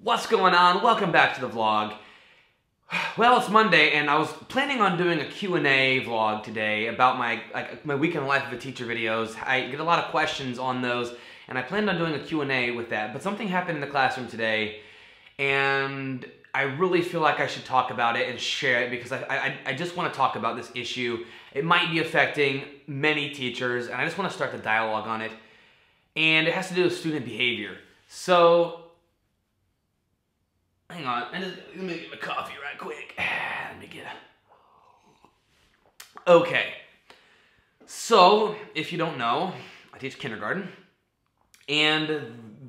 What's going on? Welcome back to the vlog. Well, it's Monday and I was planning on doing a Q&A vlog today about my week in the life of a teacher videos. I get a lot of questions on those and I planned on doing a Q&A with that, but something happened in the classroom today and I really feel like I should talk about it and share it because I just want to talk about this issue. It might be affecting many teachers and I just want to start the dialogue on it, and it has to do with student behavior. So hang on, let me get my coffee right quick. Let me get it. Okay, so if you don't know, I teach kindergarten, and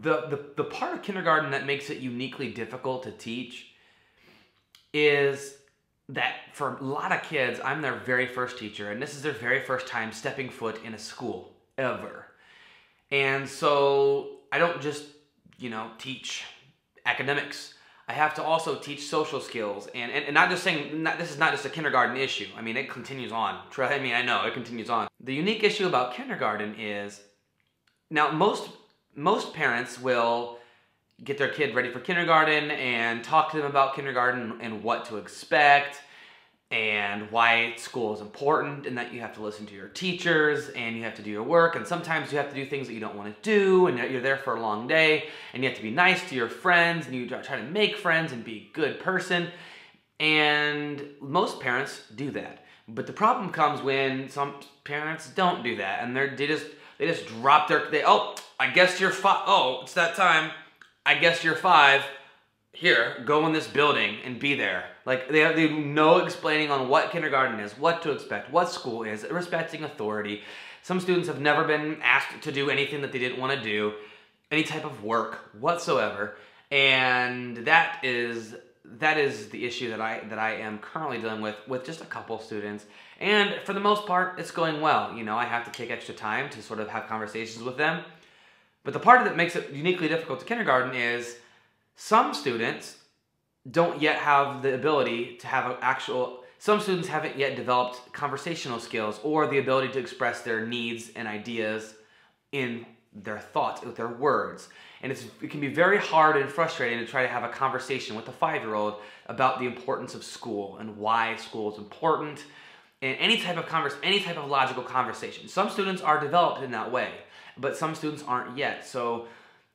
the part of kindergarten that makes it uniquely difficult to teach is that for a lot of kids, I'm their very first teacher, and this is their very first time stepping foot in a school, ever. And so I don't just, teach academics. I have to also teach social skills, and not just saying, this is not just a kindergarten issue. I mean, it continues on. I know, it continues on. The unique issue about kindergarten is, now most parents will get their kid ready for kindergarten and talk to them about kindergarten and what to expect and why school is important and that you have to listen to your teachers and you have to do your work, and sometimes you have to do things that you don't want to do, and you're there for a long day and you have to be nice to your friends and you try to make friends and be a good person, and most parents do that. But the problem comes when some parents don't do that and they just drop oh, I guess you're five. Oh, it's that time. I guess you're five. Here, go in this building and be there. Like, they have no explaining on what kindergarten is, what to expect, what school is, respecting authority. Some students have never been asked to do anything that they didn't want to do, any type of work whatsoever, and that is the issue that I am currently dealing with just a couple students. And for the most part, it's going well. I have to take extra time to sort of have conversations with them. But the part that makes it uniquely difficult to kindergarten is some students don't yet have the ability to have some students haven't yet developed conversational skills or the ability to express their needs and ideas in their thoughts, with their words. And it can be very hard and frustrating to try to have a conversation with a 5-year-old about the importance of school and why school is important, and any type of logical conversation. Some students are developed in that way, but some students aren't yet. So,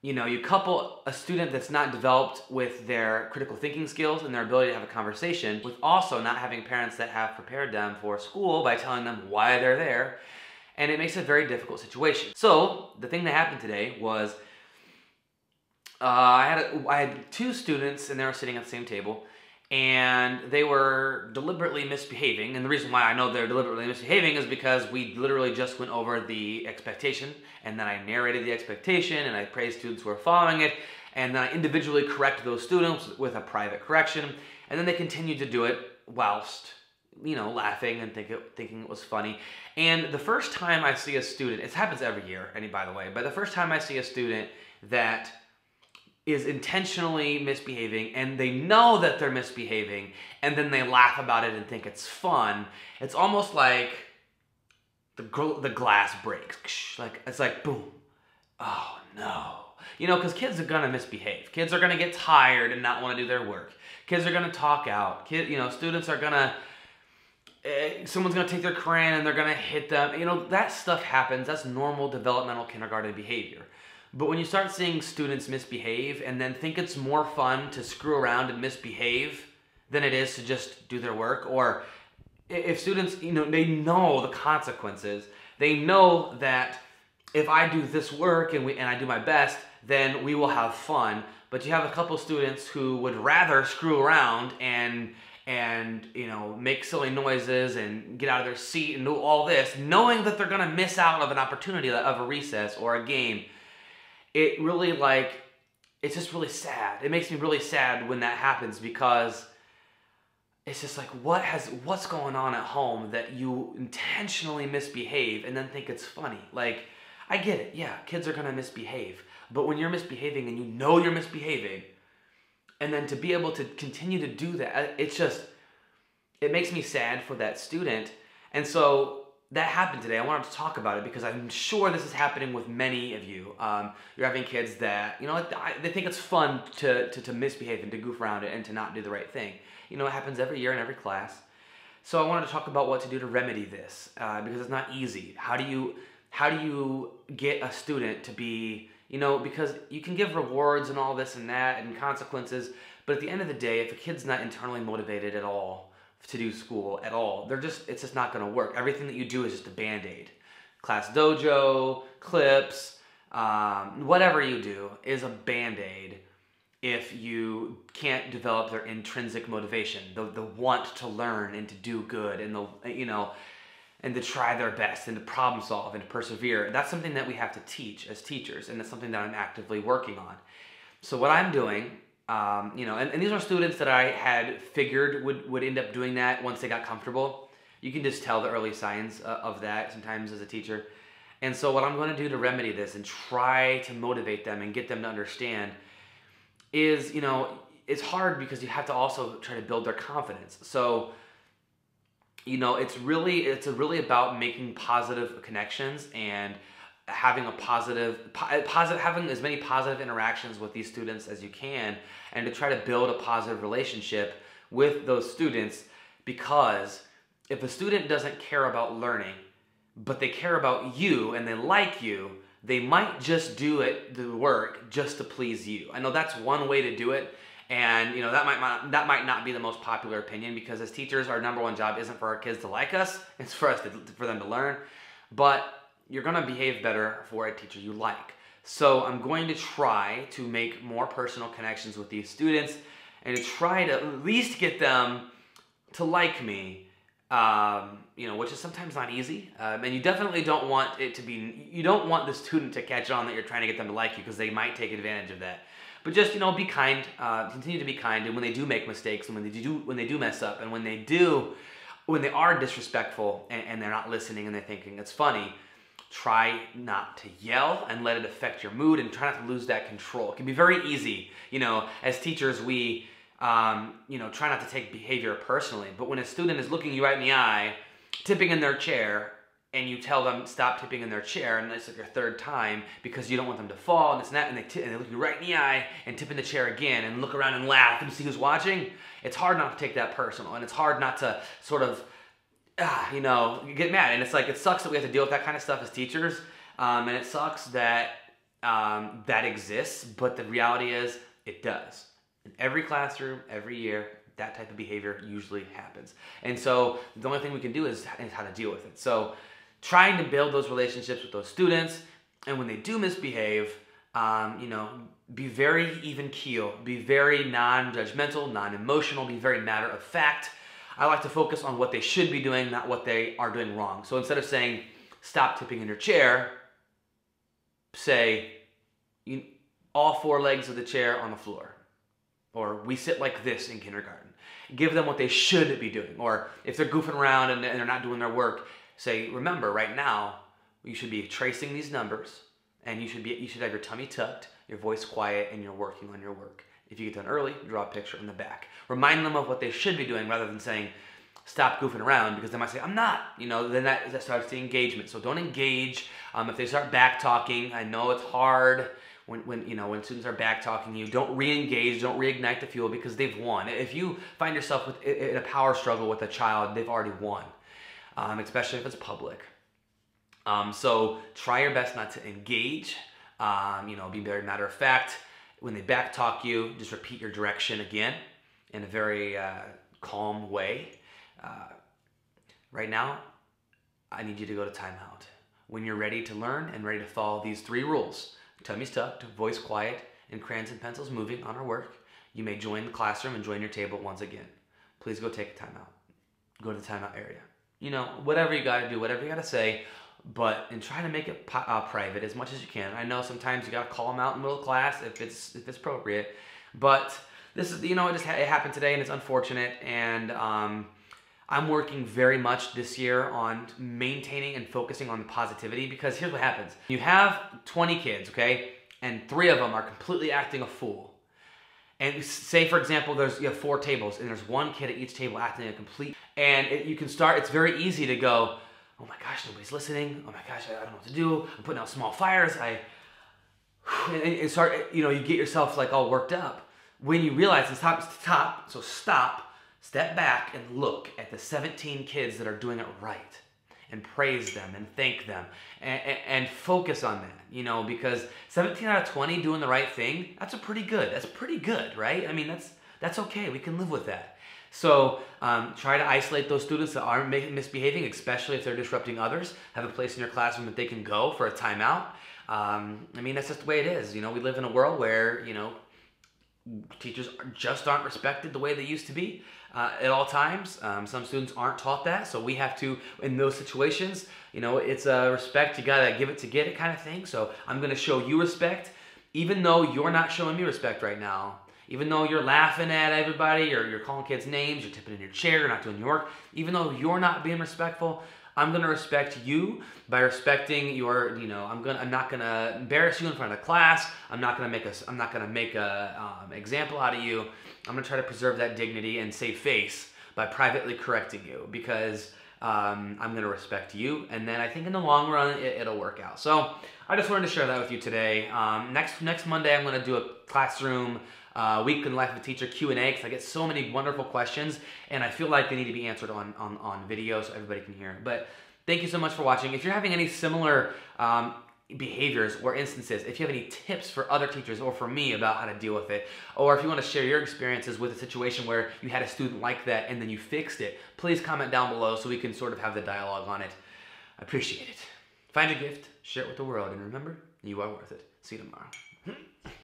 you couple a student that's not developed with their critical thinking skills and their ability to have a conversation with also not having parents that have prepared them for school by telling them why they're there, and it makes it a very difficult situation. So the thing that happened today was I had two students and they were sitting at the same table, and they were deliberately misbehaving. And the reason why I know they're deliberately misbehaving is because we literally just went over the expectation, and then I narrated the expectation and I praised students who were following it, and then I individually corrected those students with a private correction, and then they continued to do it whilst laughing and thinking it was funny. And the first time I see a student, it happens every year, by the way, but the first time I see a student that is intentionally misbehaving and they know that they're misbehaving and then they laugh about it and think it's fun, it's almost like the glass breaks. It's like boom. Oh no. Because kids are gonna misbehave. Kids are gonna get tired and not want to do their work. Kids are gonna talk out. Students are gonna someone's gonna take their crayon and they're gonna hit them. That stuff happens. That's normal developmental kindergarten behavior. But when you start seeing students misbehave and then think it's more fun to screw around and misbehave than it is to just do their work, or if students, they know the consequences, they know that if I do this work and I do my best, then we will have fun. But you have a couple students who would rather screw around and make silly noises and get out of their seat and do all this, knowing that they're gonna miss out of an opportunity of a recess or a game. It really, it's just really sad. It makes me really sad when that happens, because it's just like, what's going on at home that you intentionally misbehave and then think it's funny? I get it, yeah, kids are gonna misbehave, but when you're misbehaving and you know you're misbehaving, and then to be able to continue to do that, it makes me sad for that student. And so that happened today. I wanted to talk about it because I'm sure this is happening with many of you. You're having kids that, they think it's fun to misbehave and to goof around it and to not do the right thing. It happens every year in every class. So I wanted to talk about what to do to remedy this because it's not easy. How do you get a student to be, because you can give rewards and all this and that and consequences, but at the end of the day, if a kid's not internally motivated at all to do school at all, it's just not going to work. Everything that you do is just a band-aid. Class dojo, clips, whatever you do is a band-aid if you can't develop their intrinsic motivation, the want to learn and to do good and and to try their best and to problem solve and to persevere. That's something that we have to teach as teachers, and it's something that I'm actively working on. So what I'm doing, and these are students that I had figured would end up doing that once they got comfortable. You can just tell the early signs of that sometimes as a teacher. And so what I'm going to do to remedy this and try to motivate them and get them to understand is, it's hard because you have to also try to build their confidence. So, it's really about making positive connections and having having as many positive interactions with these students as you can, and to try to build a positive relationship with those students, because if a student doesn't care about learning, but they care about you and they like you, they might just do the work just to please you. I know that's one way to do it, and that might not be the most popular opinion, because as teachers, our number one job isn't for our kids to like us; it's for for them to learn. But you're going to behave better for a teacher you like. So I'm going to try to make more personal connections with these students and to try to at least get them to like me, which is sometimes not easy. And you definitely don't want you don't want the student to catch on that you're trying to get them to like you, because they might take advantage of that. But just, be kind, continue to be kind, and when they do make mistakes, and when they do mess up, and when they are disrespectful and they're not listening and they're thinking it's funny, try not to yell and let it affect your mood, and try not to lose that control. It can be very easy, as teachers, we, try not to take behavior personally. But when a student is looking you right in the eye, tipping in their chair, and you tell them stop tipping in their chair, and it's like your third time because you don't want them to fall, and it's not, and they look you right in the eye and tip in the chair again and look around and laugh and see who's watching, it's hard not to take that personal, and it's hard not to sort of get mad. And it's like, it sucks that we have to deal with that kind of stuff as teachers, and it sucks that that exists, but the reality is it does. In every classroom, every year, that type of behavior usually happens. And so the only thing we can do is how to deal with it. So trying to build those relationships with those students, and when they do misbehave, be very even keel, be very non-judgmental, non-emotional, be very matter of fact. I like to focus on what they should be doing, not what they are doing wrong. So instead of saying, stop tipping in your chair, say, all four legs of the chair on the floor. Or we sit like this in kindergarten. Give them what they should be doing. Or if they're goofing around and they're not doing their work, say, remember, right now, you should be tracing these numbers, and you should have your tummy tucked, your voice quiet, and you're working on your work. If you get done early, draw a picture in the back. Remind them of what they should be doing rather than saying, stop goofing around, because they might say, I'm not. Then that starts the engagement. So don't engage. If they start back talking, I know it's hard when students are back talking you. Don't re-engage, don't reignite the fuel, because they've won. If you find yourself in a power struggle with a child, they've already won, especially if it's public. So try your best not to engage. Be very matter of fact. When they back talk you, just repeat your direction again in a very calm way. Right now, I need you to go to timeout. When you're ready to learn and ready to follow these 3 rules, tummy's tucked, voice quiet, and crayons and pencils moving on our work, you may join the classroom and join your table once again. Please go take a timeout. Go to the timeout area. Whatever you got to do, whatever you got to say, and try to make it private as much as you can. I know sometimes you got to call them out in the middle of class if it's appropriate, but this is, it happened today, and it's unfortunate, and I'm working very much this year on maintaining and focusing on the positivity, because here's what happens. You have 20 kids, okay, and 3 of them are completely acting a fool. And say, for example, you have 4 tables, and there's 1 kid at each table acting a complete, and it's very easy to go, oh my gosh, nobody's listening. Oh my gosh, I don't know what to do. I'm putting out small fires. And start, you get yourself like all worked up. When you realize it's top, so stop, step back, and look at the 17 kids that are doing it right, and praise them and thank them, and focus on that, because 17 out of 20 doing the right thing, that's pretty good, right? I mean, that's okay. We can live with that. So try to isolate those students that are misbehaving, especially if they're disrupting others. Have a place in your classroom that they can go for a timeout. I mean, that's just the way it is. We live in a world where, teachers just aren't respected the way they used to be at all times. Some students aren't taught that, so we have to, in those situations, it's a respect, you gotta give it to get it kind of thing. So I'm gonna show you respect, even though you're not showing me respect right now. Even though you're laughing at everybody, or you're calling kids names, you're tipping in your chair, you're not doing your work, even though you're not being respectful, I'm gonna respect you by respecting your, I'm not gonna embarrass you in front of the class. I'm not gonna make a example out of you. I'm gonna try to preserve that dignity and save face by privately correcting you, because I'm gonna respect you, and then I think in the long run it'll work out. So I just wanted to share that with you today. Next Monday I'm gonna do a classroom week in the life of a teacher Q&A, because I get so many wonderful questions and I feel like they need to be answered on video so everybody can hear. But thank you so much for watching. If you're having any similar behaviors or instances, if you have any tips for other teachers or for me about how to deal with it, or if you want to share your experiences with a situation where you had a student like that and then you fixed it, please comment down below so we can sort of have the dialogue on it. I appreciate it. Find a gift, share it with the world, and remember, you are worth it. See you tomorrow.